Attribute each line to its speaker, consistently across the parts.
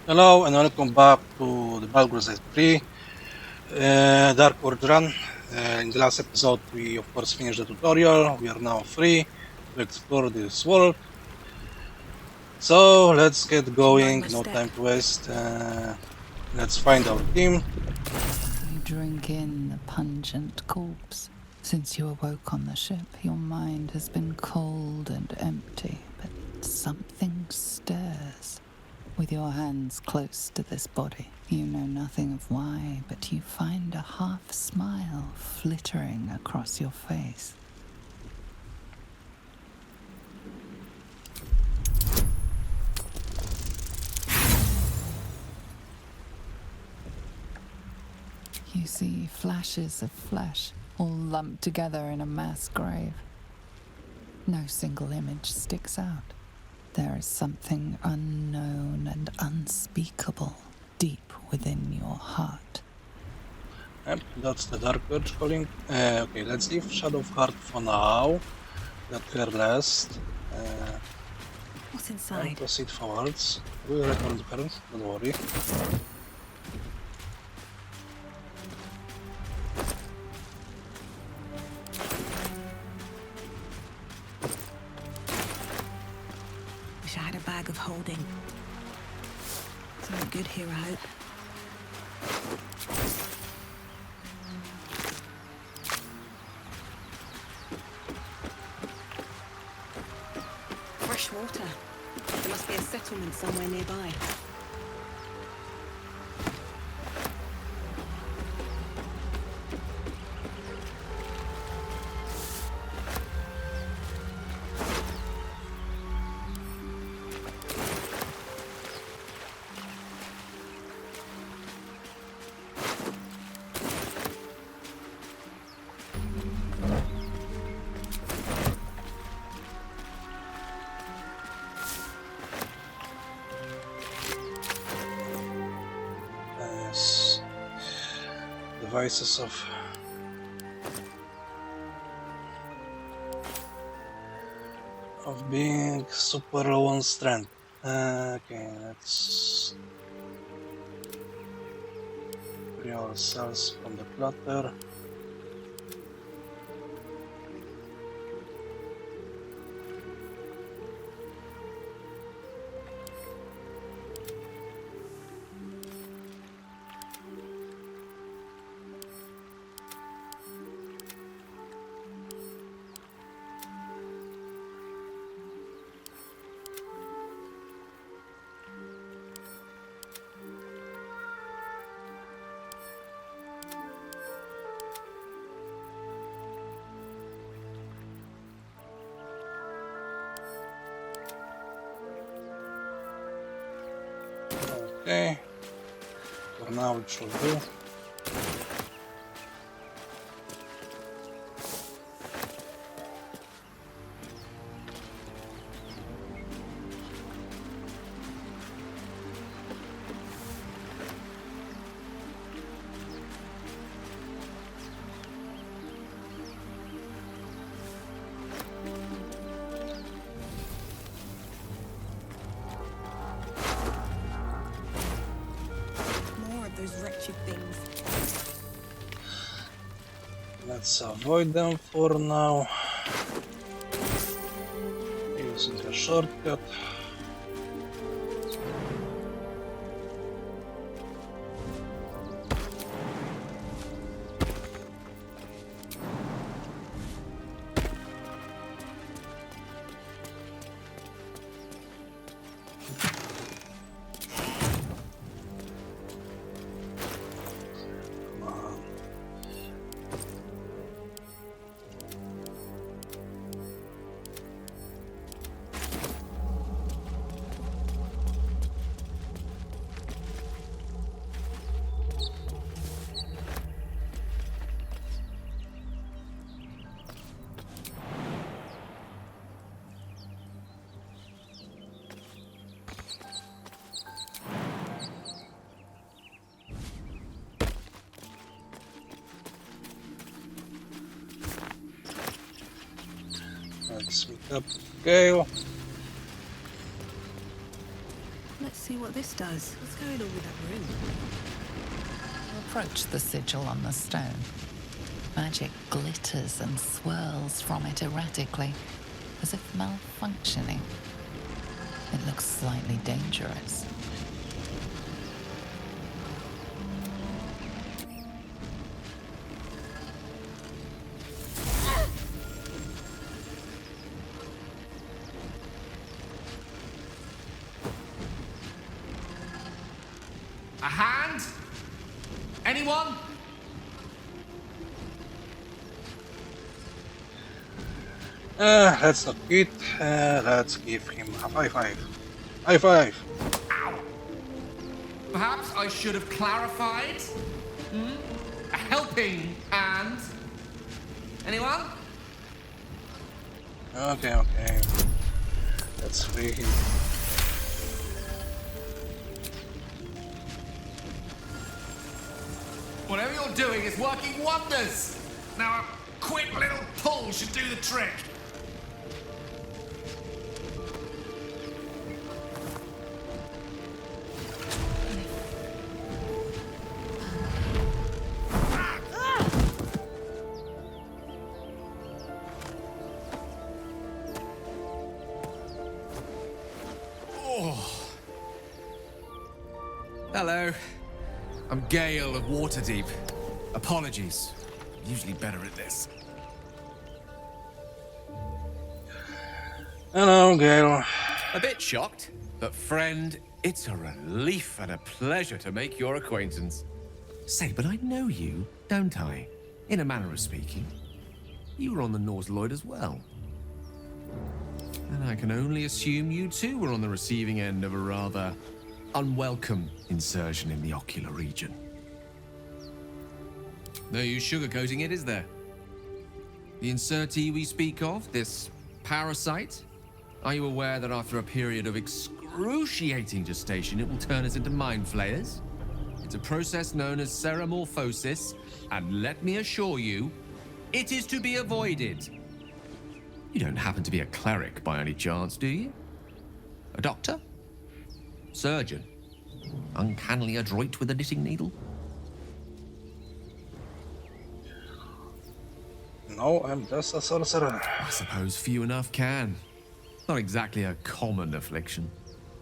Speaker 1: Hello and welcome back to the Baldurs 3 Dark World Run. In the last episode we of course finished the tutorial. We are now free to explore this world. So let's get going, no time to waste. Let's find our team.
Speaker 2: You drink in the pungent corpse. Since you awoke on the ship, your mind has been cold and empty, but something stirs. With your hands close to this body, you know nothing of why, but you find a half smile flittering across your face. You see flashes of flesh, all lumped together in a mass grave. No single image sticks out. There is something unknown and unspeakable deep within your heart.
Speaker 1: Yep, that's the Dark Urge calling. Okay, let's leave Shadow of Heart for now. Let her rest.
Speaker 3: What's
Speaker 1: And
Speaker 3: inside?
Speaker 1: proceed forwards. We'll return to her, don't worry.
Speaker 3: Wish I had a bag of holding. Something good here, I hope. Fresh water. There must be a settlement somewhere nearby.
Speaker 1: Yes. Devices of being super low on strength. Okay, let's free ourselves from the clutter. Okay, for now it should do.
Speaker 3: More of those wretched things.
Speaker 1: Let's avoid them for now. Using the shortcut. Come on. Let's meet up with Gale.
Speaker 3: Let's See what this does. What's going on with that room?
Speaker 2: Approach the sigil on the stone. Magic glitters and swirls from it erratically, as if malfunctioning. It looks slightly dangerous.
Speaker 4: A hand? Anyone?
Speaker 1: Let's not quit. Let's give him a high five. High five!
Speaker 4: Perhaps I should have clarified? A helping hand? Anyone?
Speaker 1: Okay, okay. Let's free him.
Speaker 4: Whatever you're doing is working wonders. Now a quick little pull should do the trick. Hello. I'm Gale of Waterdeep. Apologies. I'm usually better at this.
Speaker 1: Hello, Gale.
Speaker 4: A bit shocked, but friend, it's a relief and a pleasure to make your acquaintance. Say, but I know you, don't I? In a manner of speaking. You were on the Norse Lloyd as well. And I can only assume you too were on the receiving end of a rather unwelcome insertion in the ocular region. No use sugarcoating it, is there? The insertee we speak of, this parasite, are you aware that after a period of excruciating gestation, it will turn us into Mind Flayers? It's a process known as ceramorphosis, and let me assure you, it is to be avoided. You don't happen to be a cleric by any chance, do you? A doctor? Surgeon? Uncannily adroit with a knitting needle?
Speaker 1: No, I'm just a sorcerer.
Speaker 4: I suppose few enough can. Not exactly a common affliction.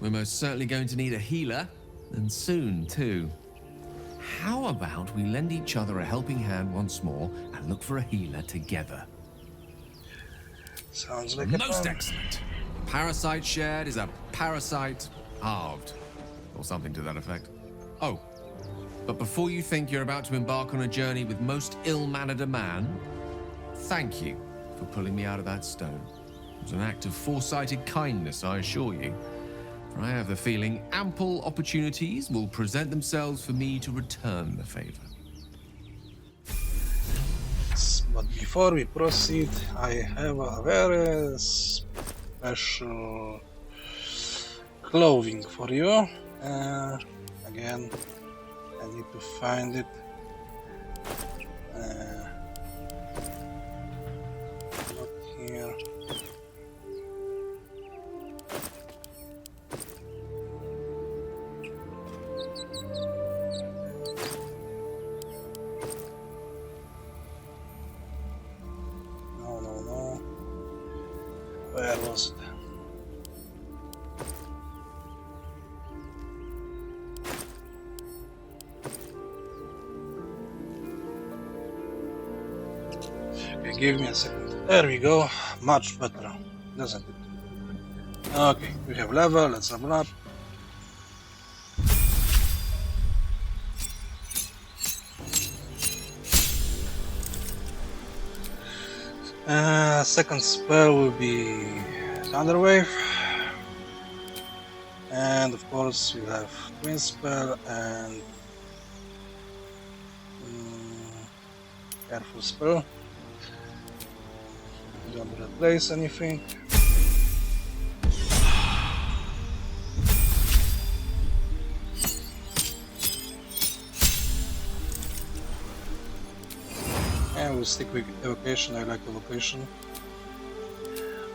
Speaker 4: We're most certainly going to need a healer, and soon too. How about we lend each other a helping hand once more and look for a healer together?
Speaker 1: Sounds like a
Speaker 4: Most
Speaker 1: plan.
Speaker 4: excellent. Parasite shared is a parasite halved, or something to that effect. Oh, but before you think you're about to embark on a journey with most ill-mannered a man, thank you for pulling me out of that stone. It was an act of foresighted kindness, I assure you. For I have the feeling ample opportunities will present themselves for me to return the favor.
Speaker 1: But before we proceed, I have a very special clothing for you. Again, I need to find it. Not here. No. Where was it? Okay, give me a second. There we go. Much better, doesn't it? Okay, we have level. Let's level up. Second spell will be Thunder Wave, and of course we have Twin Spell and Careful Spell. Don't replace anything. And we'll stick with Evocation. I like Evocation.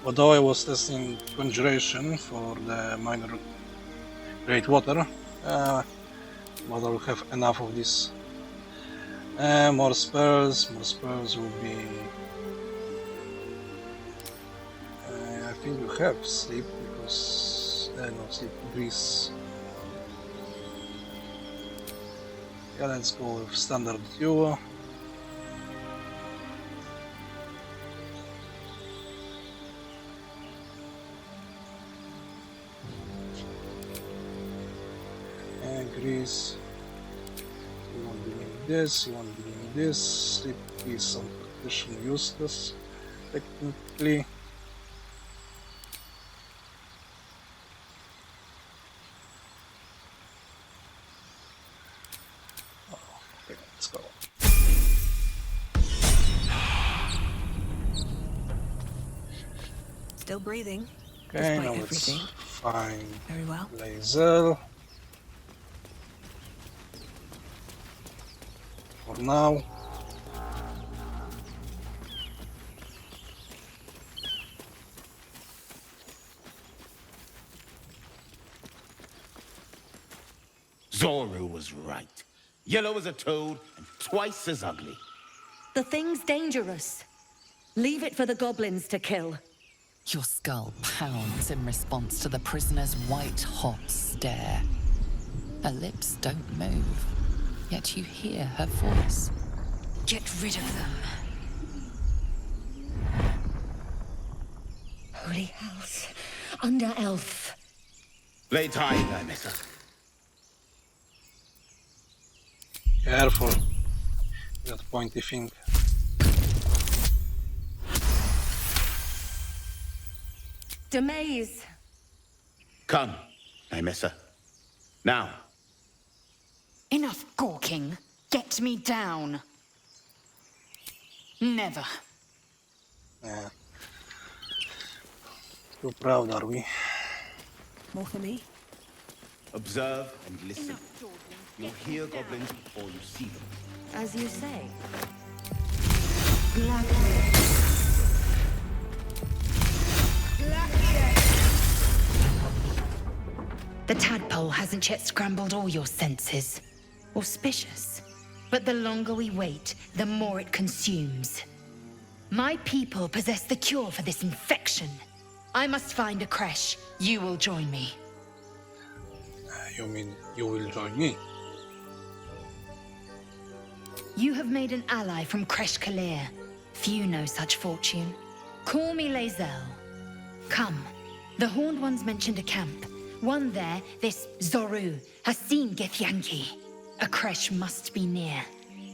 Speaker 1: Although I was testing Conjuration for the minor Great water. But I'll have enough of this. More spells. More spells will be. I think you have sleep because no sleep breeze. Yeah, let's go with standard duo. Grease. You won't be needing this, you won't be needing this. Sleep is on Tactician useless, technically. Oh, okay, let's go.
Speaker 3: Still breathing.
Speaker 1: Okay,
Speaker 3: Despite
Speaker 1: now
Speaker 3: everything.
Speaker 1: let's find
Speaker 3: Very well.
Speaker 1: Lae'zel. For now.
Speaker 5: Zoru was right. Yellow as a toad and twice as ugly.
Speaker 6: The thing's dangerous. Leave it for the goblins to kill.
Speaker 2: Your skull pounds in response to the prisoner's white-hot stare. Her lips don't move, yet you hear her voice.
Speaker 6: Get rid of them. Holy house. Under elf.
Speaker 5: Lay tight, Nymissa.
Speaker 1: Careful. That pointy thing.
Speaker 6: Demaze.
Speaker 5: Come, Nymissa. Now.
Speaker 7: Enough gawking. Get me down. Never.
Speaker 1: Yeah. Too proud, are we?
Speaker 3: More for me?
Speaker 5: Observe and listen. You'll hear goblins before you see them.
Speaker 6: As you say.
Speaker 7: The tadpole hasn't yet scrambled all your senses. Auspicious. But the longer we wait, the more it consumes. My people possess the cure for this infection. I must find a creche. You will join me.
Speaker 1: You mean you will join me?
Speaker 7: You have made an ally from Creche Kalir. Few know such fortune. Call me Lae'zel. Come. The Horned Ones mentioned a camp. One there, this Zoru, has seen Githyanki. A creche must be near.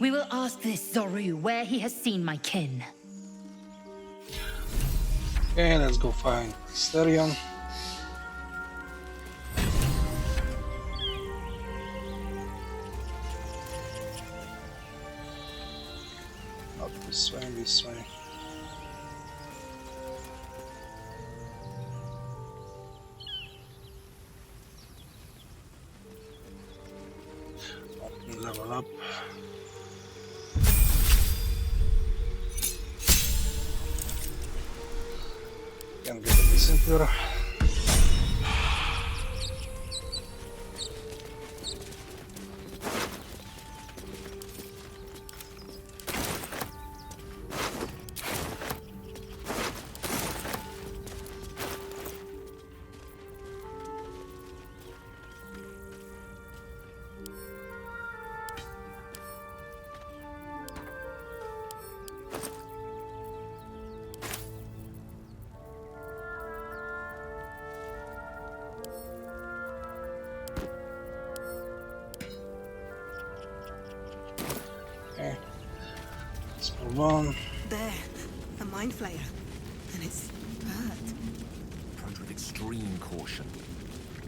Speaker 7: We will ask this Zoru where he has seen my kin.
Speaker 1: Okay, let's go find Asterion. Not this way, this way. Level up. Can get a bit simpler. Okay, let's move on.
Speaker 3: There. A Mind Flayer. And it's hurt.
Speaker 4: Approach with extreme caution.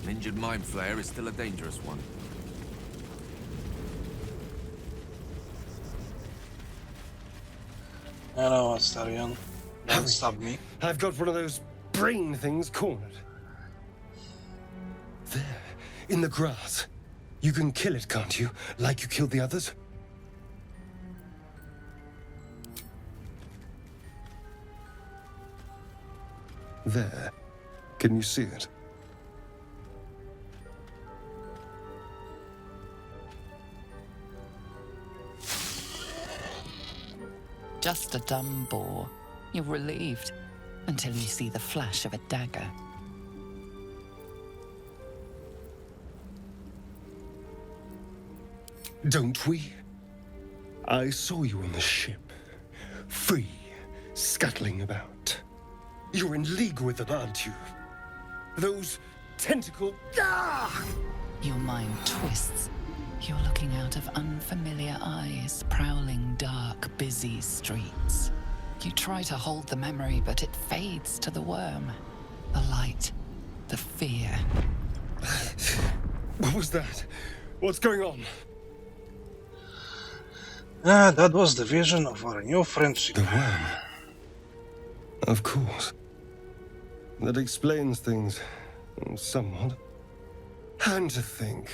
Speaker 4: An injured Mind Flayer is still a dangerous one.
Speaker 1: Hello, Asterion. Don't stab me.
Speaker 8: I've got one of those brain things cornered. There, in the grass. You can kill it, can't you? Like you killed the others? There. Can you see it?
Speaker 2: Just a dumb boar. You're relieved until you see the flash of a dagger.
Speaker 8: Don't we? I saw you on the ship. Free, scuttling about. You're in league with them, aren't you? Those tentacle... Ah!
Speaker 2: Your mind twists. You're looking out of unfamiliar eyes, prowling dark, busy streets. You try to hold the memory, but it fades to the worm. The light, the fear.
Speaker 8: What was that? What's going on?
Speaker 1: That was the vision of our new friendship.
Speaker 8: The worm. Of course. That explains things somewhat. And to think,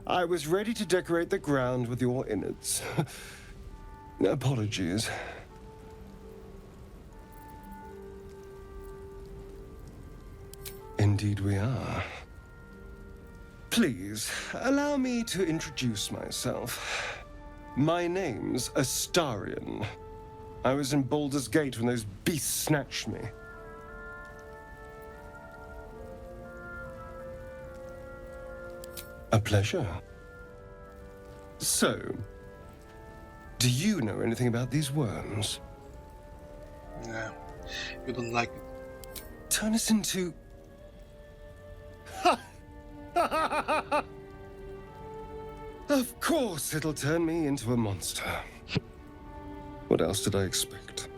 Speaker 8: I was ready to decorate the ground with your innards. Apologies. Indeed we are. Please, allow me to introduce myself. My name's Astarion. I was in Baldur's Gate when those beasts snatched me. A pleasure. So, do you know anything about these worms?
Speaker 1: Yeah, you don't like it.
Speaker 8: Turn us into... Of course it'll turn me into a monster. What else did I expect?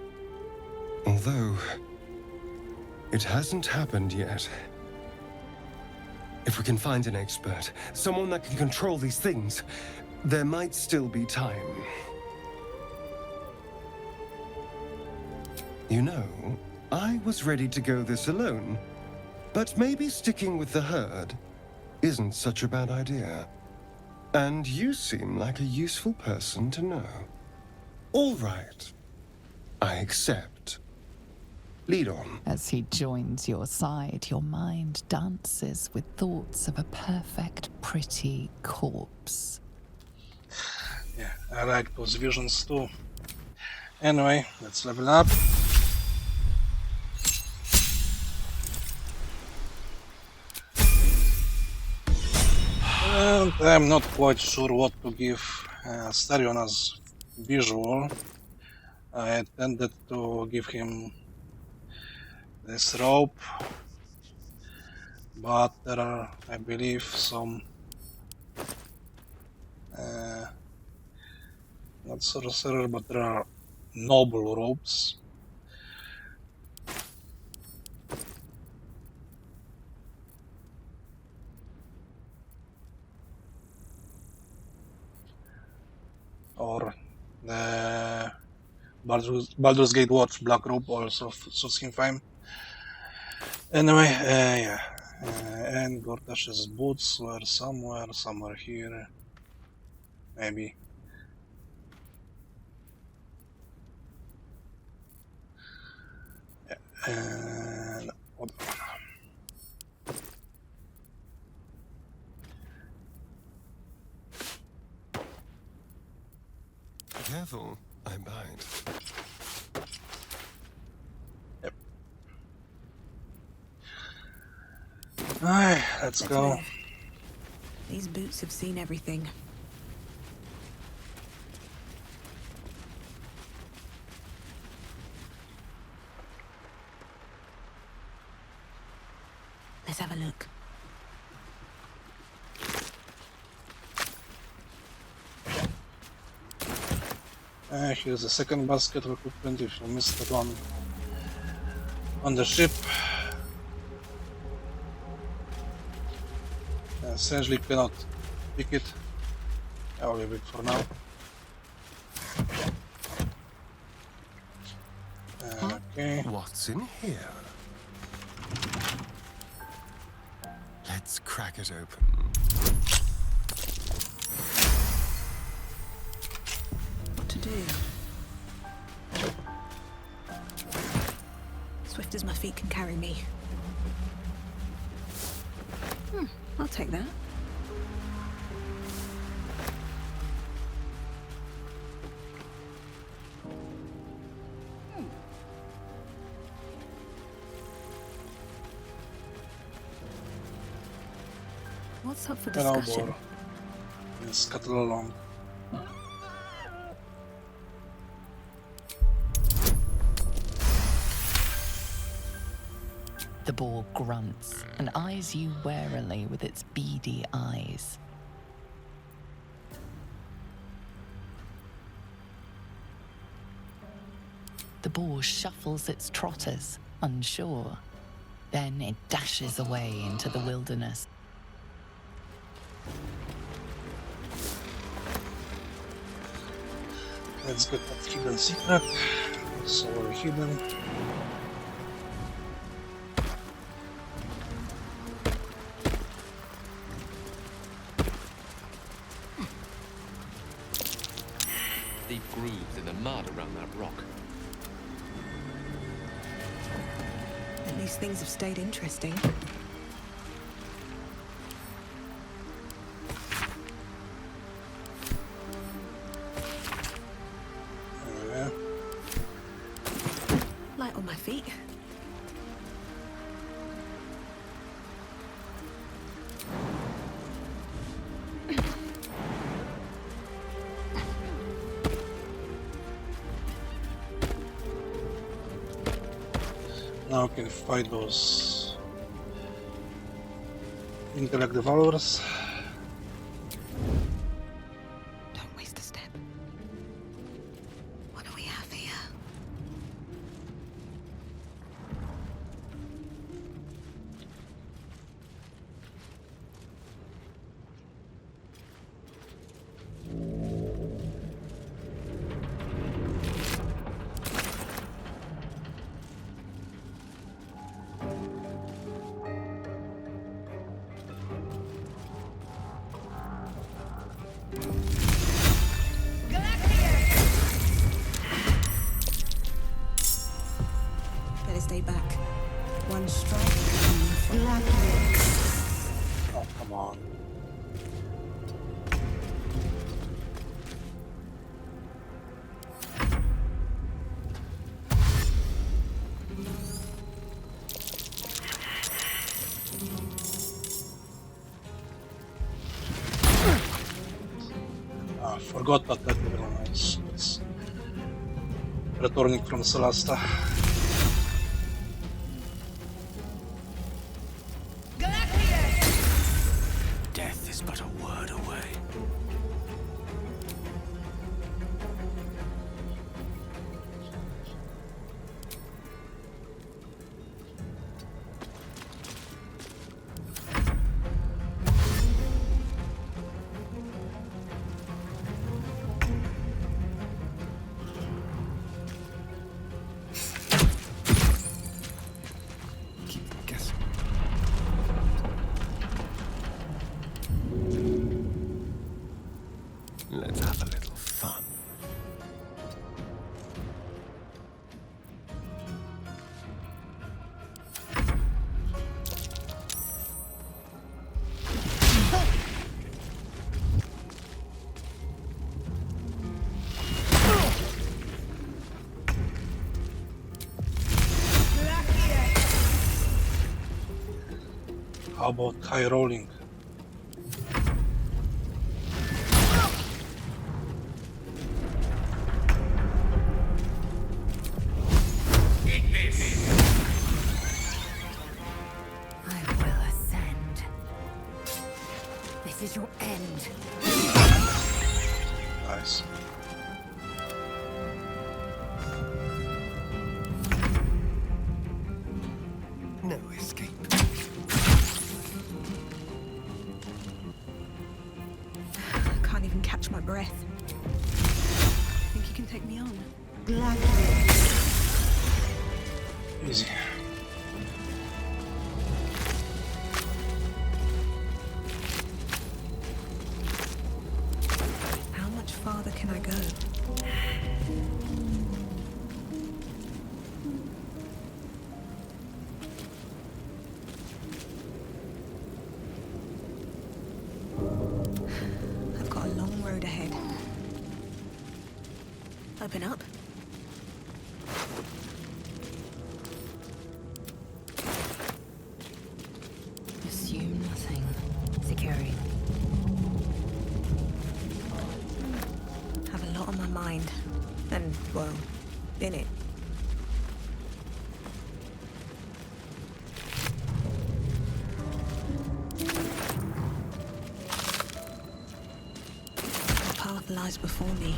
Speaker 8: Although, it hasn't happened yet. If we can find an expert, someone that can control these things, there might still be time. You know, I was ready to go this alone, but maybe sticking with the herd isn't such a bad idea. And you seem like a useful person to know. All right. I accept. Lead on.
Speaker 2: As he joins your side, your mind dances with thoughts of a perfect, pretty corpse.
Speaker 1: Yeah, I like those visions too. Anyway, let's level up. And I'm not quite sure what to give Astarion as visual. I intended to give him this rope, but there are, I believe, some not sorcerer, but there are noble ropes. Or the Baldur's Gate Watch Black Robe also suits him fine. Anyway, yeah. And Gortash's boots were somewhere here. Maybe. Yeah. And what?
Speaker 8: Careful, I bite.
Speaker 1: Yep. Alright, let's go.
Speaker 3: These boots have seen everything. Let's have a look.
Speaker 1: Here's a second basket of equipment if you missed that one on the ship. Essentially cannot pick it. I'll leave it for now. Okay.
Speaker 8: What's in here? Let's crack it open.
Speaker 3: What to do? Swift as my feet can carry me. I'll take that. What's up for
Speaker 1: Hello,
Speaker 3: discussion?
Speaker 1: Bor. Let's scuttle along.
Speaker 2: The boar grunts and eyes you warily with its beady eyes. The boar shuffles its trotters, unsure. Then it dashes away into the wilderness.
Speaker 1: Let's get that hidden secret. It's already hidden.
Speaker 4: Deep grooves in the mud around that rock.
Speaker 3: At least things have stayed interesting.
Speaker 1: Yeah.
Speaker 3: Light on my feet.
Speaker 1: Now we can fight those intellect devourers.
Speaker 3: Don't waste a step. What do we have here? Better stay back. One strike.
Speaker 1: Oh, come on. I forgot that everyone else was returning from Celesta.
Speaker 5: Death is but a word away.
Speaker 8: Keep guessing. Let's have a little fun.
Speaker 1: How about high rolling?
Speaker 6: I will ascend. This is your end.
Speaker 1: Nice.
Speaker 8: No escape.
Speaker 3: Can't even catch my breath. Think you can take me on?
Speaker 1: Easy.
Speaker 3: How much farther can I go? I've got a long road ahead. Open up.
Speaker 6: Assume nothing. Security
Speaker 3: mind. And, well, in it. The path lies before me.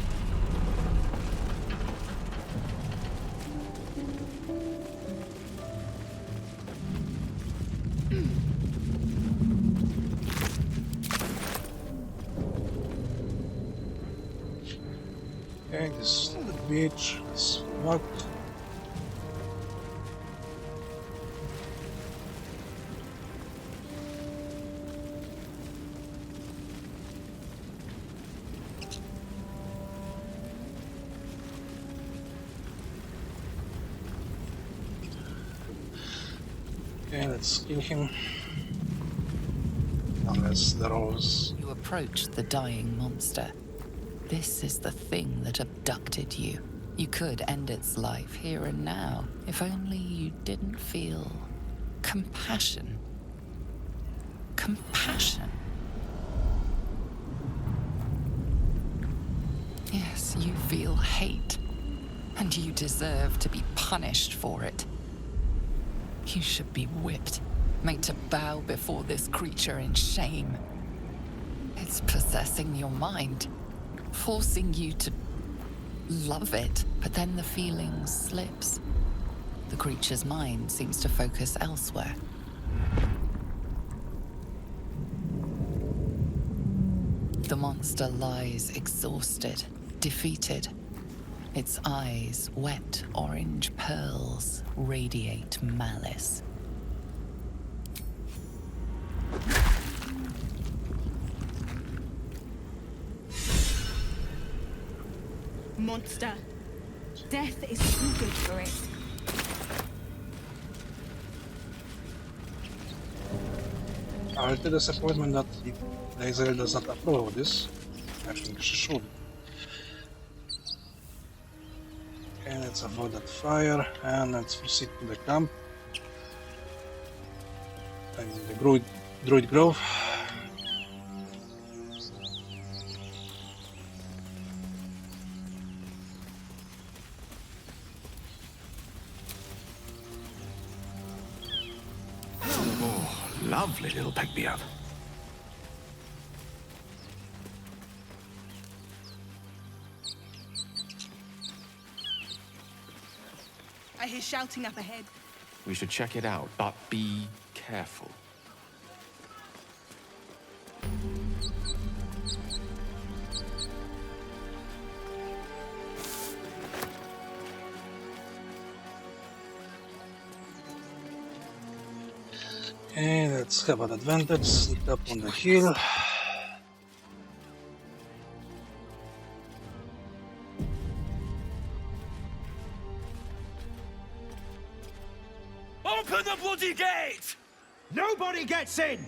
Speaker 1: Okay, this is the beach. This what? Okay, let's kill him. Unless the rose.
Speaker 2: You approach the dying monster. This is the thing that abducted you. You could end its life here and now, if only you didn't feel compassion. Compassion. Yes, you feel hate, and you deserve to be punished for it. You should be whipped, made to bow before this creature in shame. It's possessing your mind, forcing you to love it, but then the feeling slips. The creature's mind seems to focus elsewhere. The monster lies exhausted, defeated. Its eyes, wet orange pearls, radiate malice.
Speaker 3: Monster. Death is too good for it.
Speaker 1: A little disappointment that Lae'zel does not approve of this. I think she should. Okay, let's avoid that fire and let's proceed to the camp. I mean the Druid Grove.
Speaker 5: Lovely little pick-me-up.
Speaker 3: I hear shouting up ahead.
Speaker 4: We should check it out, but be careful.
Speaker 1: Okay, let's have an advantage. Sneak up on the hill.
Speaker 9: Open the bloody gate!
Speaker 10: Nobody gets in!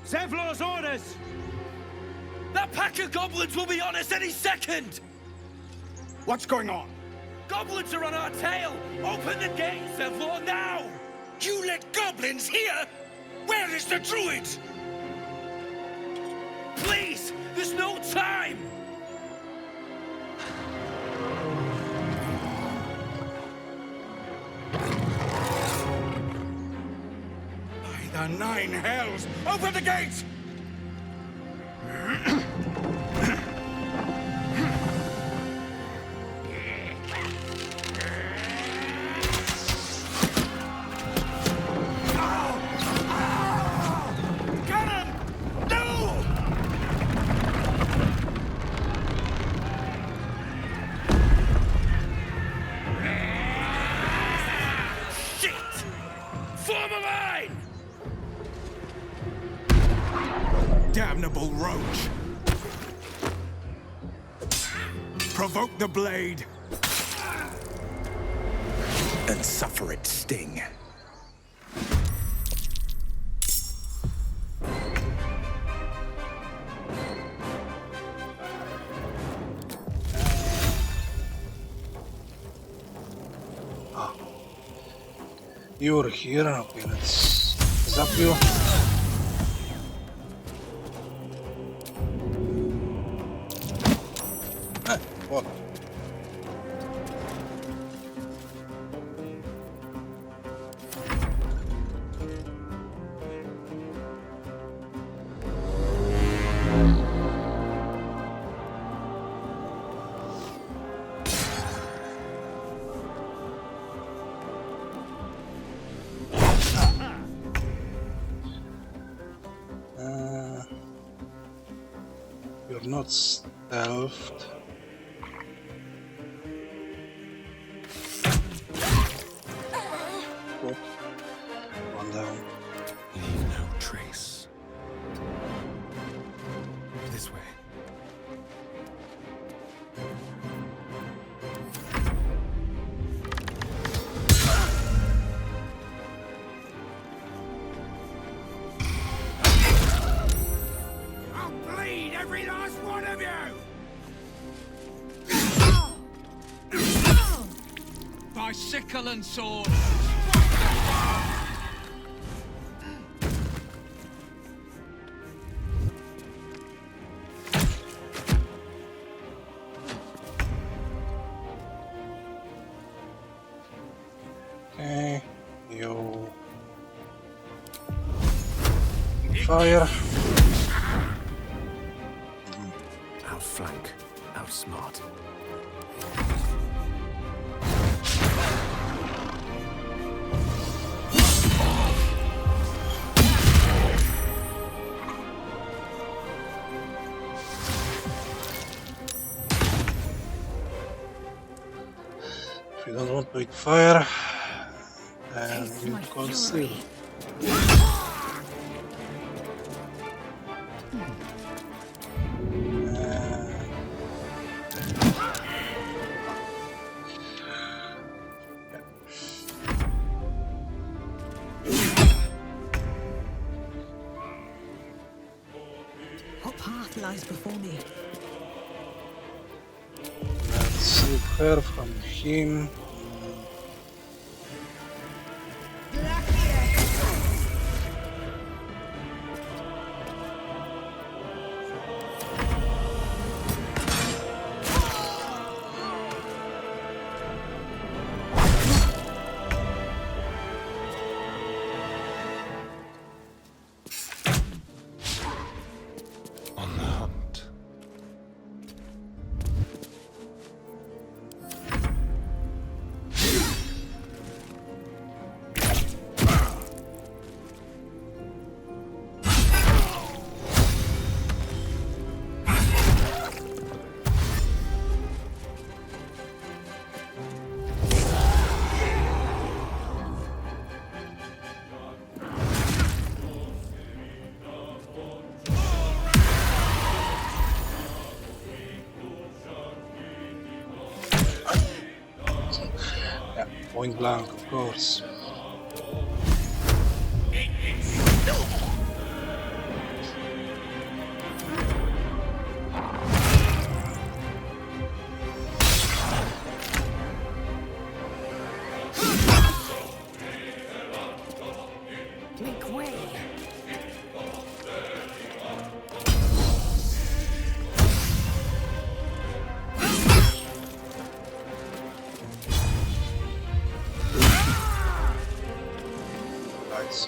Speaker 10: Zevlor's orders!
Speaker 9: That pack of goblins will be on us any second!
Speaker 10: What's going on?
Speaker 9: Goblins are on our tail! Open the gate, Zevlor, now! You let goblins here? Where is the druid? Please! There's no time!
Speaker 10: By the nine hells! Open the gates! Damnable roach! Provoke the blade and suffer its sting.
Speaker 1: You're here. Okay, let's zap you. What? You're not stealthed. Good. One down.
Speaker 11: Leave no trace. This way.
Speaker 9: I'll bleed every last one of you! By sickle and sword.
Speaker 1: Okay, you fire.
Speaker 11: Outflank, outsmart.
Speaker 1: If you don't want to eat fire, then
Speaker 6: Taste
Speaker 1: you
Speaker 6: my
Speaker 1: cold
Speaker 6: fury.
Speaker 1: steel.
Speaker 3: What path lies before me?
Speaker 1: Let's save her from him.
Speaker 11: On the hunt.
Speaker 1: Yeah, point blank, of course.
Speaker 3: Make way!
Speaker 1: Nice.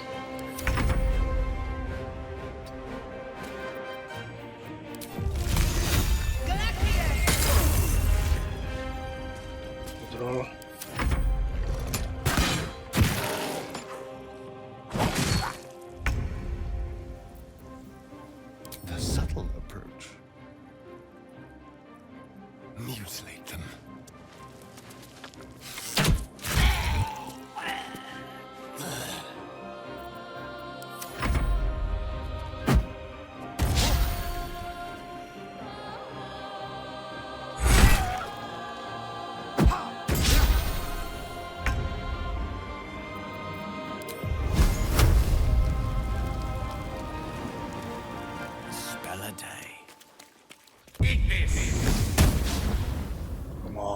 Speaker 1: Good roll.
Speaker 11: The subtle approach. Mutilate them.
Speaker 9: Spell a day. Eat this!
Speaker 1: Come on.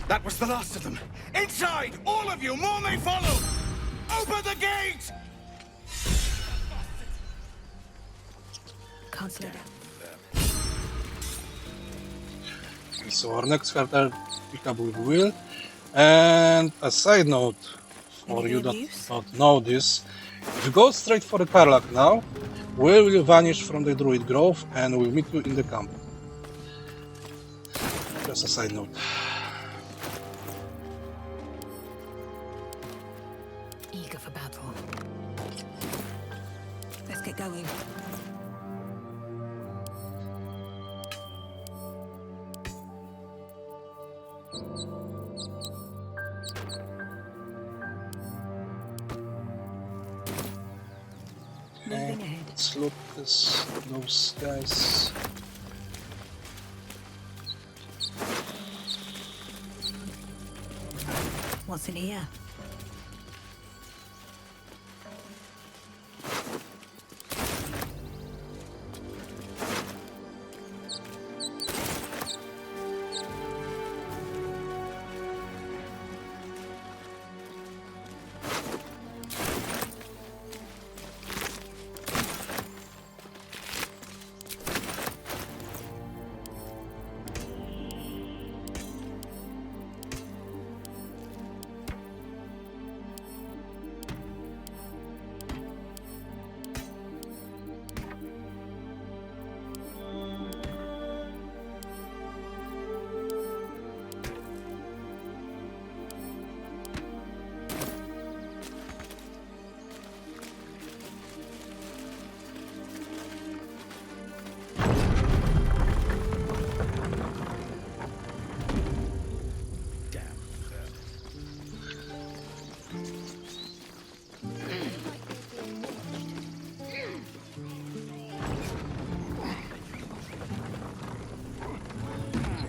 Speaker 10: That was the last of them. Inside! All of you! More may follow! Open the gate!
Speaker 3: Can't slow down.
Speaker 1: So our next card will pick up with Will. And a side note for you that don't know this, if you go straight for the Karlach now, Will vanish from the Druid Grove and will meet you in the camp. Just a side note.
Speaker 3: Eager for battle. Let's get going. Moving ahead.
Speaker 1: Let's look those guys.
Speaker 3: What's in here?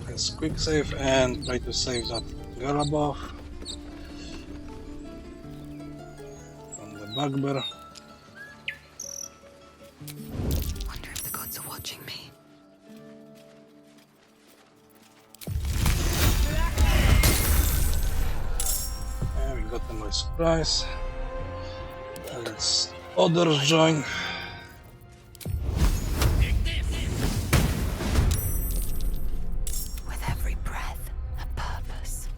Speaker 1: Let's quick save and try to save that girl above from the bugbear.
Speaker 3: Wonder if the gods are watching me.
Speaker 1: And we got them by surprise. Let's others join.
Speaker 3: With every breath, a purpose.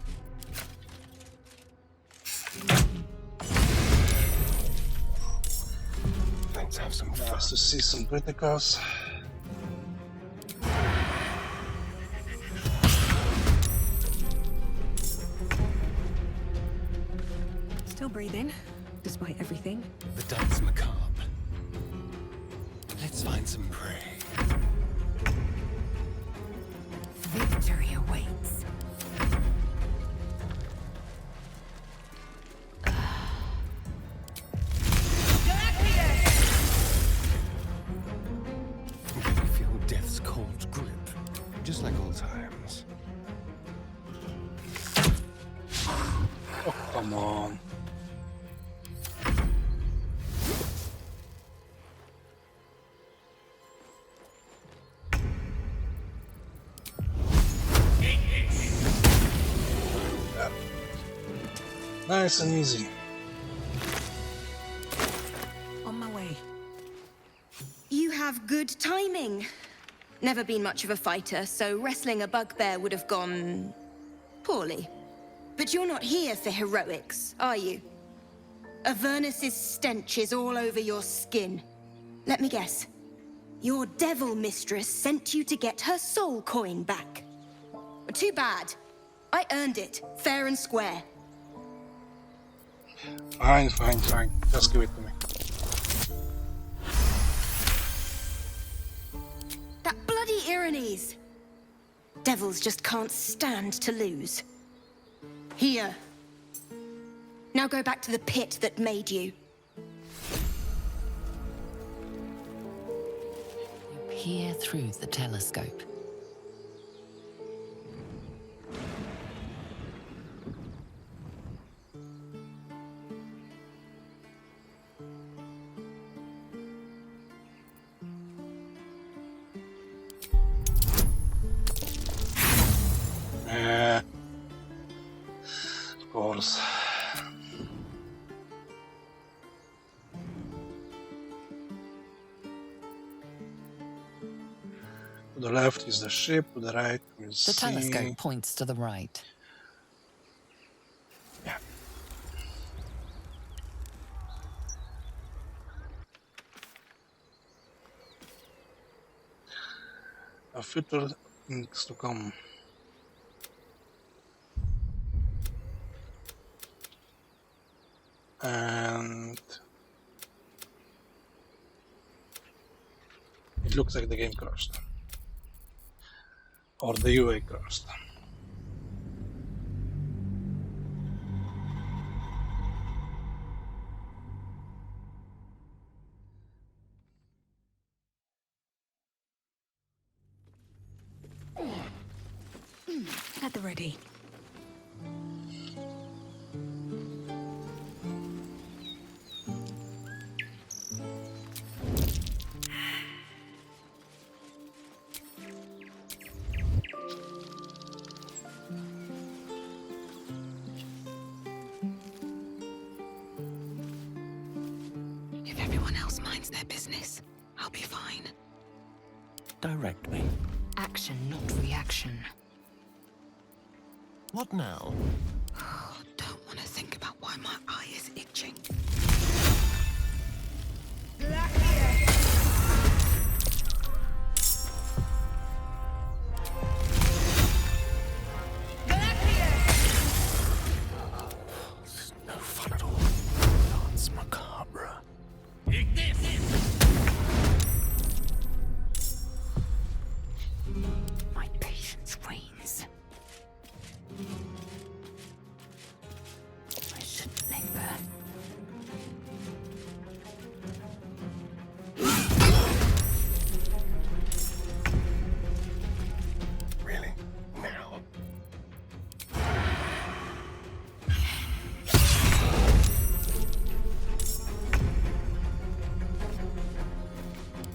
Speaker 11: Let's have some fun.
Speaker 1: Nice to see some criticals.
Speaker 3: Still breathing, despite everything.
Speaker 11: The dance macabre. Let's find some prey.
Speaker 3: Victory awaits.
Speaker 11: Really feel death's cold grip, just like old times.
Speaker 1: Oh, come on. Nice and easy.
Speaker 3: On my way.
Speaker 12: You have good timing. Never been much of a fighter, so wrestling a bugbear would have gone poorly. But you're not here for heroics, are you? Avernus's stench is all over your skin. Let me guess. Your devil mistress sent you to get her soul coin back. Too bad. I earned it, fair and square.
Speaker 1: Fine, fine, fine. Just give it to me.
Speaker 12: That bloody Irenes! Devils just can't stand to lose. Here. Now go back to the pit that made you.
Speaker 2: You peer through the telescope.
Speaker 1: course. To the left is the ship, to the right is
Speaker 2: The
Speaker 1: sea.
Speaker 2: telescope points to the right.
Speaker 1: Yeah. A future things to come. And it looks like the game crashed. Or the UA crashed.
Speaker 3: At the ready. If everyone else minds their business, I'll be fine.
Speaker 11: Direct me.
Speaker 7: Action, not reaction.
Speaker 11: What now?
Speaker 3: Don't want to think about why my eye is itching.
Speaker 11: This is no fun at all. Dance macabre.
Speaker 7: My patience wanes. I shouldn't linger.
Speaker 11: Really? Now?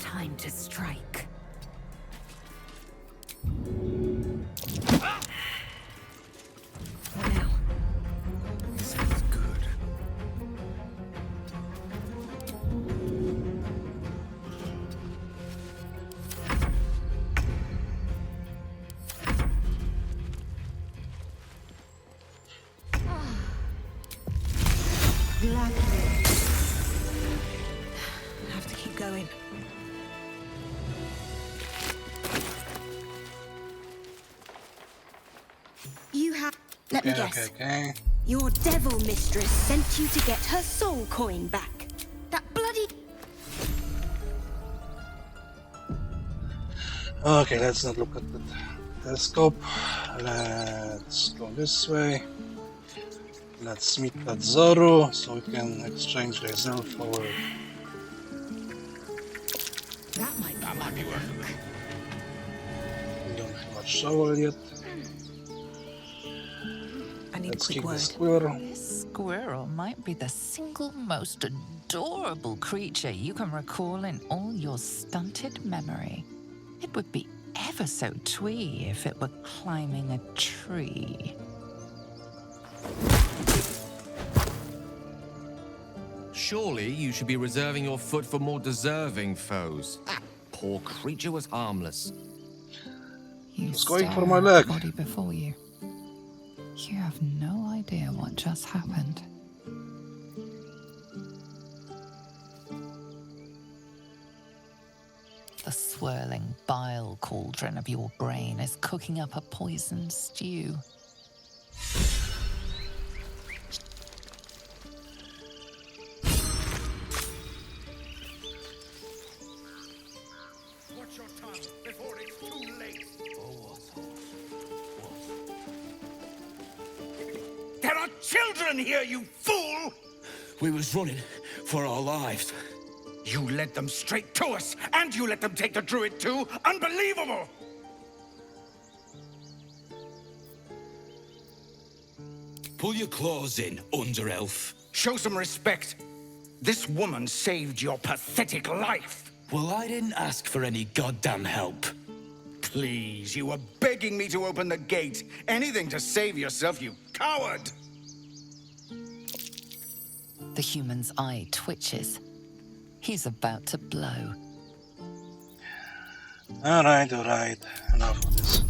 Speaker 7: Time to strike.
Speaker 3: Now.
Speaker 11: This feels good.
Speaker 3: Have to keep going.
Speaker 12: You have. Let me guess.
Speaker 1: Okay.
Speaker 12: Your devil mistress sent you to get her soul coin back. That bloody.
Speaker 1: Okay, let's not look at the telescope. Let's go this way. Let's meet that Zoru so we can exchange Lae'zel for.
Speaker 7: That might be work.
Speaker 1: We don't have much shovel yet.
Speaker 3: I need
Speaker 1: Let's
Speaker 3: a quick
Speaker 1: kick the
Speaker 3: word.
Speaker 1: squirrel.
Speaker 2: This squirrel might be the single most adorable creature you can recall in all your stunted memory. It would be ever so twee if it were climbing a tree.
Speaker 4: Surely you should be reserving your foot for more deserving foes. That poor creature was harmless.
Speaker 2: You
Speaker 1: It's going
Speaker 2: stare
Speaker 1: for my
Speaker 2: at the
Speaker 1: leg.
Speaker 2: body before you. You have no idea what just happened. The swirling bile cauldron of your brain is cooking up a poisoned stew.
Speaker 10: Watch your tongue before it's too late. There are children here, you fool!
Speaker 9: We was running for our lives.
Speaker 10: You led them straight to us, and you let them take the druid too? Unbelievable!
Speaker 9: Pull your claws in, under-elf.
Speaker 10: Show some respect. This woman saved your pathetic life.
Speaker 9: Well, I didn't ask for any goddamn help.
Speaker 10: Please, you were begging me to open the gate. Anything to save yourself, you coward!
Speaker 2: The human's eye twitches. He's about to blow.
Speaker 1: Alright. Enough of this.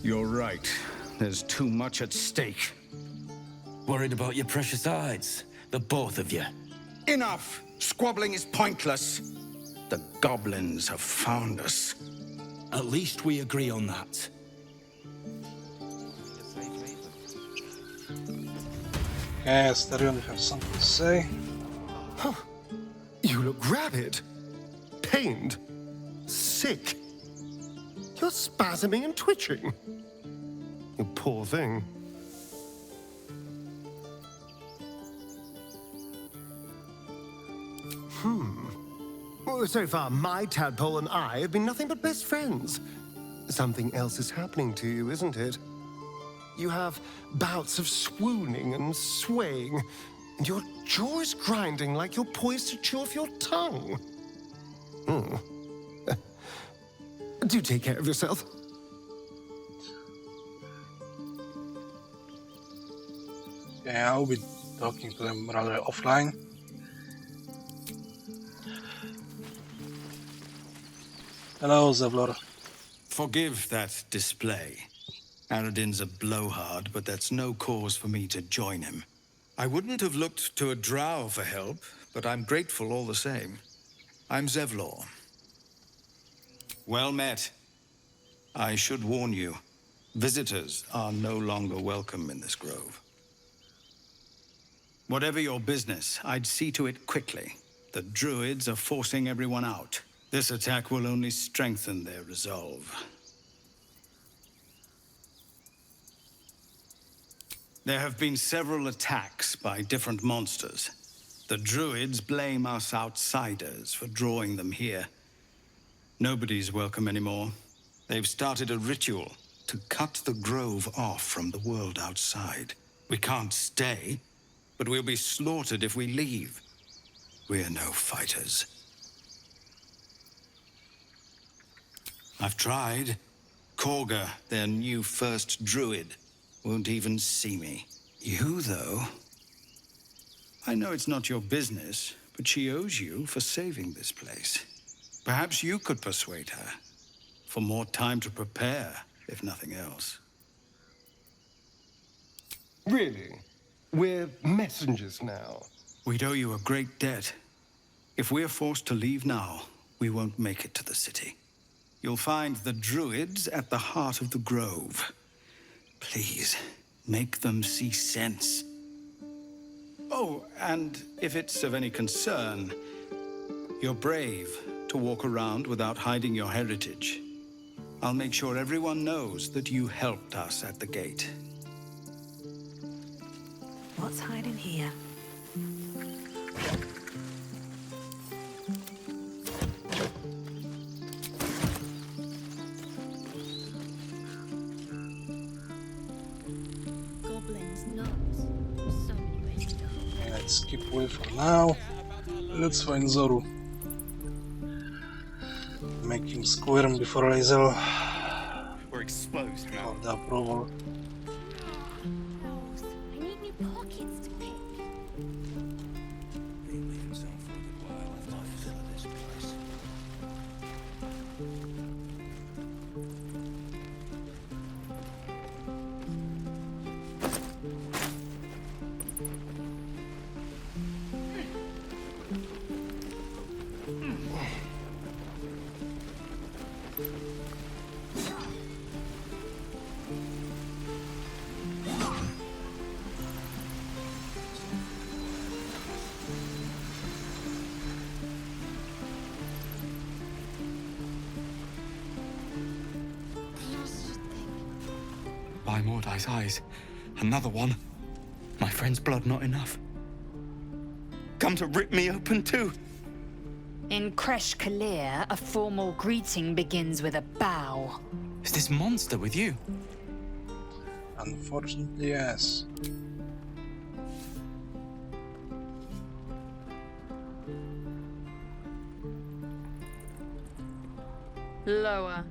Speaker 10: You're right. There's too much at stake.
Speaker 5: Worried about your precious hides, the both of you.
Speaker 10: Enough! Squabbling is pointless. The goblins have found us.
Speaker 9: At least we agree on that.
Speaker 1: Okay, Asterion, you have something to say?
Speaker 8: Huh. You look rabid, pained, sick. You're spasming and twitching. You poor thing. Well, so far, my tadpole and I have been nothing but best friends. Something else is happening to you, isn't it? You have bouts of swooning and swaying, and your jaw is grinding like you're poised to chew off your tongue. Do take care of yourself.
Speaker 1: Okay, I'll be talking to them rather offline. Hello, Zevlor.
Speaker 13: Forgive that display. Aradin's a blowhard, but that's no cause for me to join him. I wouldn't have looked to a drow for help, but I'm grateful all the same. I'm Zevlor. Well met. I should warn you, visitors are no longer welcome in this grove. Whatever your business, I'd see to it quickly. The druids are forcing everyone out. This attack will only strengthen their resolve. There have been several attacks by different monsters. The druids blame us outsiders for drawing them here. Nobody's welcome anymore. They've started a ritual to cut the grove off from the world outside. We can't stay, but we'll be slaughtered if we leave. We're no fighters. I've tried. Korga, their new first druid, won't even see me. You, though? I know it's not your business, but she owes you for saving this place. Perhaps you could persuade her. For more time to prepare, if nothing else.
Speaker 8: Really? We're messengers now.
Speaker 13: We'd owe you a great debt. If we're forced to leave now, we won't make it to the city. You'll find the druids at the heart of the grove. Please, make them see sense. Oh, and if it's of any concern, you're brave to walk around without hiding your heritage. I'll make sure everyone knows that you helped us at the gate.
Speaker 3: What's hiding here?
Speaker 1: Okay, let's skip away for now. Let's find Zoru. Make him squirm before Razel.
Speaker 10: We're exposed now.
Speaker 1: Of the approval.
Speaker 6: I need new pockets to pick.
Speaker 9: They leave himself for a good while if I fill this place.
Speaker 14: By Mordai's eyes, another one. My friend's blood not enough. Come to rip me open too.
Speaker 7: In Kresh Kalir, a formal greeting begins with a bow.
Speaker 14: Is this monster with you?
Speaker 1: Unfortunately, yes.
Speaker 15: Lower.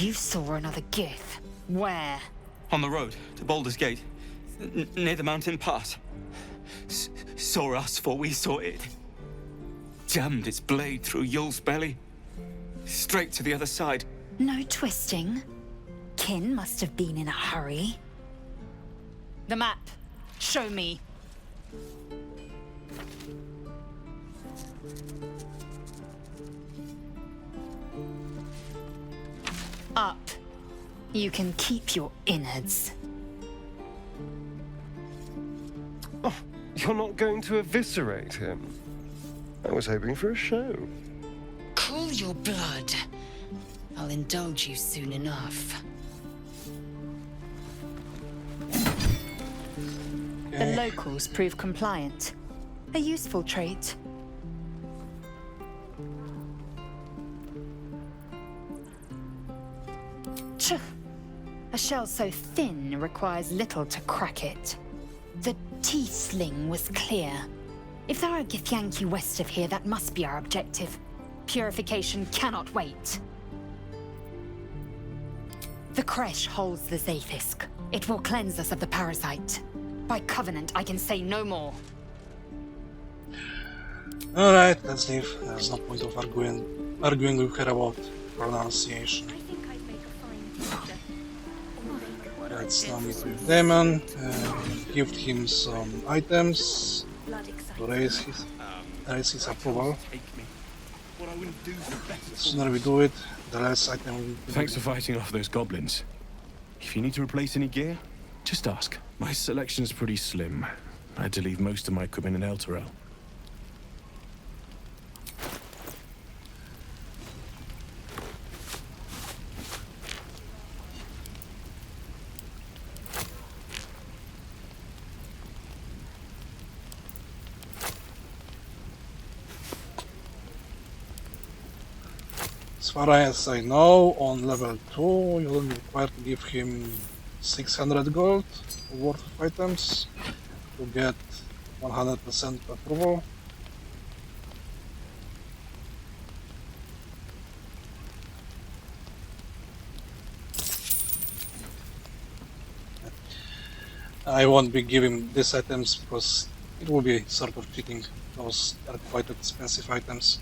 Speaker 7: You saw another Gith. Where?
Speaker 14: On the road to Baldur's Gate, near the mountain pass. Saw us before we saw it. Jammed its blade through Yul's belly. Straight to the other side.
Speaker 7: No twisting. Kin must have been in a hurry. The map. Show me. Up. You can keep your innards.
Speaker 8: Oh, you're not going to eviscerate him? I was hoping for a show.
Speaker 7: Cool your blood. I'll indulge you soon enough. The locals prove compliant. A useful trait. Tch. A shell so thin requires little to crack it. The T-sling was clear. If there are a Githyanki west of here, that must be our objective. Purification cannot wait. The Kresh holds the Zaithisk. It will cleanse us of the parasite. By covenant, I can say no more.
Speaker 1: Alright, let's leave. There's no point of arguing with her about pronunciation. Let's now meet with Demon, give him some items to raise his approval. The sooner we do it, the less item we
Speaker 11: Thanks for fighting off those goblins. If you need to replace any gear, just ask. My selection's pretty slim. I had to leave most of my equipment in Elturel.
Speaker 1: As far as I know, on level 2 you will be required to give him 600 gold worth of items to get 100% approval. I won't be giving these items because it will be sort of cheating. Those are quite expensive items.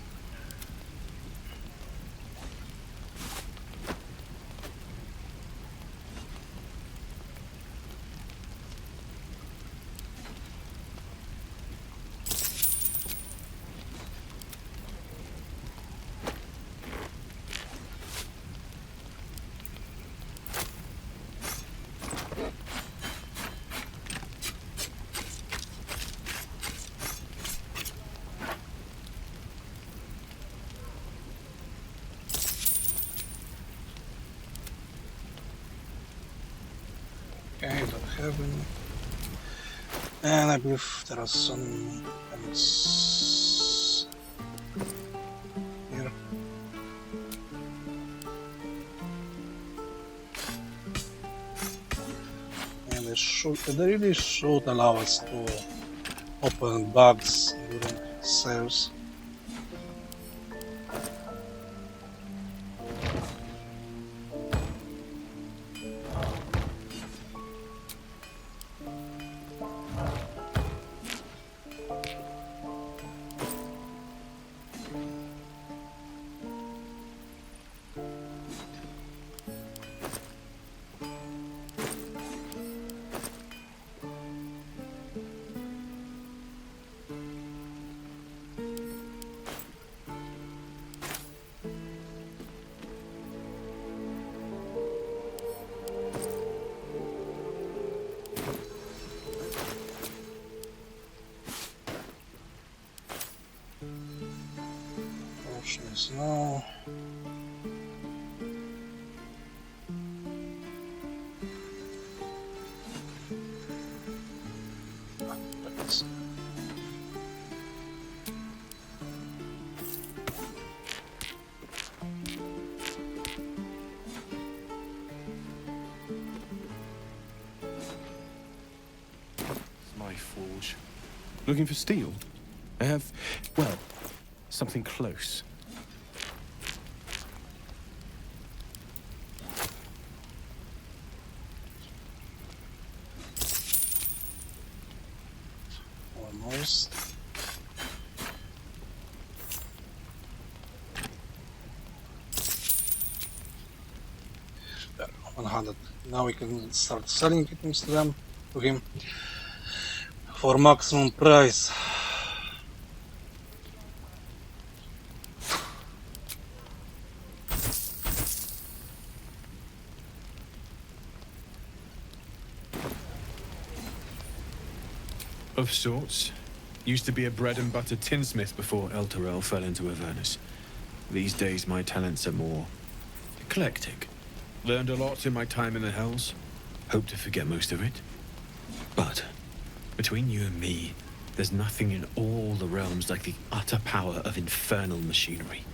Speaker 1: Okay, don't have any. And I believe there are some things here. And they really should allow us to open bugs during sales. No.
Speaker 11: My forge. Looking for steel? I have, well, something close.
Speaker 1: used. 100. Now we can start selling items to them, to him, for maximum price.
Speaker 11: Of sorts. Used to be a bread and butter tinsmith before Elturel fell into Avernus. These days my talents are more eclectic. Learned a lot in my time in the Hells. Hope to forget most of it. But between you and me, there's nothing in all the realms like the utter power of infernal machinery.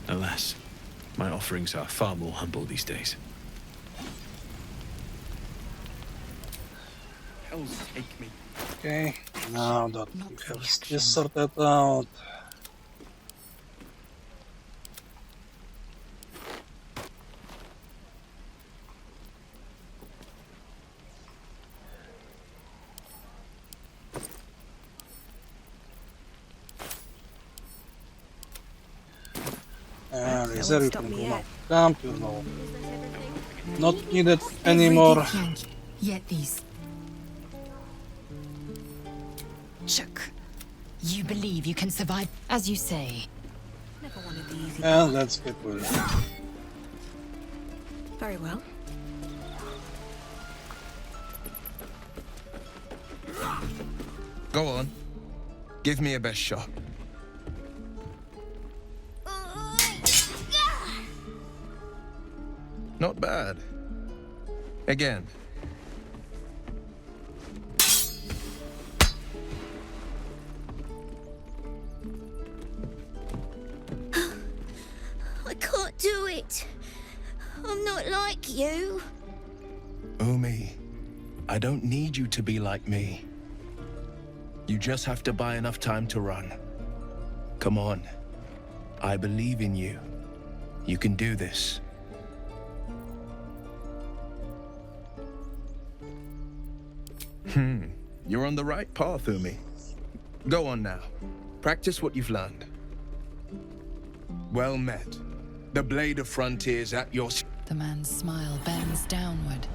Speaker 11: Alas, my offerings are far more humble these days.
Speaker 14: Hells take me.
Speaker 1: Okay, now that we have this sorted out. Laser, you can go now. Camp, you know. Not needed anymore.
Speaker 7: Yet these. Shook. You believe you can survive, as you say.
Speaker 3: Never wanted the easy
Speaker 1: And let's get with it.
Speaker 3: Very well.
Speaker 15: Go on. Give me a best shot. Not bad. Again.
Speaker 12: I can't do it. I'm not like you.
Speaker 15: Umi, I don't need you to be like me. You just have to buy enough time to run. Come on. I believe in you. You can do this. You're on the right path, Umi. Go on now. Practice what you've learned. Well met. The blade of frontiers at your...
Speaker 2: The man's smile bends downward,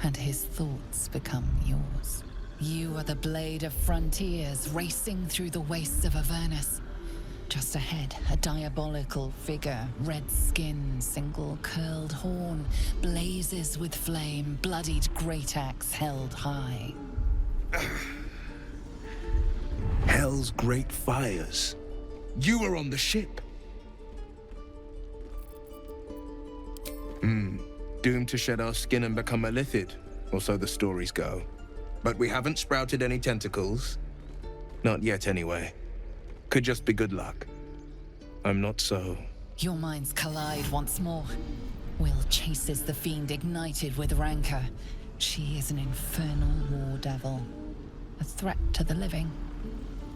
Speaker 2: and his thoughts become yours. You are the blade of frontiers racing through the wastes of Avernus. Just ahead, a diabolical figure, red skin, single curled horn, blazes with flame, bloodied great axe held high.
Speaker 15: Hell's great fires. You were on the ship. Doomed to shed our skin and become a lithid, or so the stories go. But we haven't sprouted any tentacles. Not yet, anyway. Could just be good luck. I'm not so...
Speaker 2: Your minds collide once more. Will chases the fiend ignited with rancor. She is an infernal war devil. A threat to the living.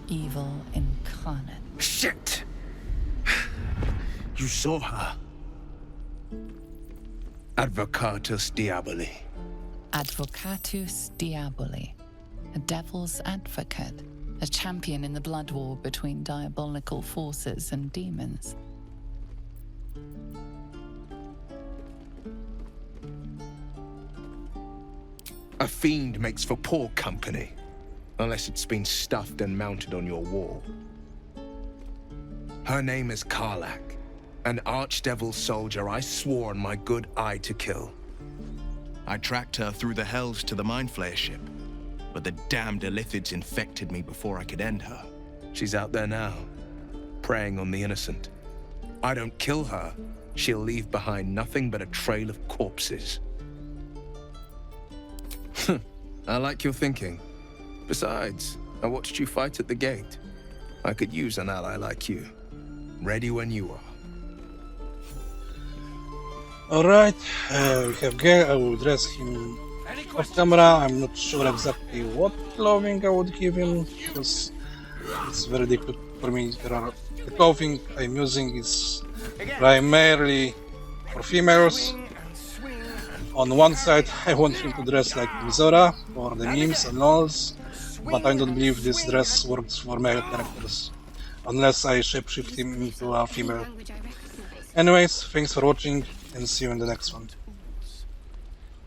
Speaker 2: Evil incarnate.
Speaker 15: Shit! You saw her. Advocatus Diaboli.
Speaker 2: Advocatus Diaboli. A devil's advocate. A champion in the blood war between diabolical forces and demons.
Speaker 15: A fiend makes for poor company, unless it's been stuffed and mounted on your wall. Her name is Karlach, an archdevil soldier I swore on my good eye to kill.
Speaker 16: I tracked her through the Hells to the Mind Flayer ship, but the damned Illithids infected me before I could end her.
Speaker 15: She's out there now, preying on the innocent. I don't kill her, she'll leave behind nothing but a trail of corpses. I like your thinking. Besides, I watched you fight at the gate. I could use an ally like you. Ready when you are.
Speaker 1: Alright, we have Gale. I will dress him off camera. I'm not sure exactly what clothing I would give him, because it's very difficult for me. The clothing I'm using is primarily for females. On one side, I want him to dress like Mizora for the memes and lols, but I don't believe this dress works for male characters, unless I shapeshift him into a female. Anyways, thanks for watching, and see you in the next one.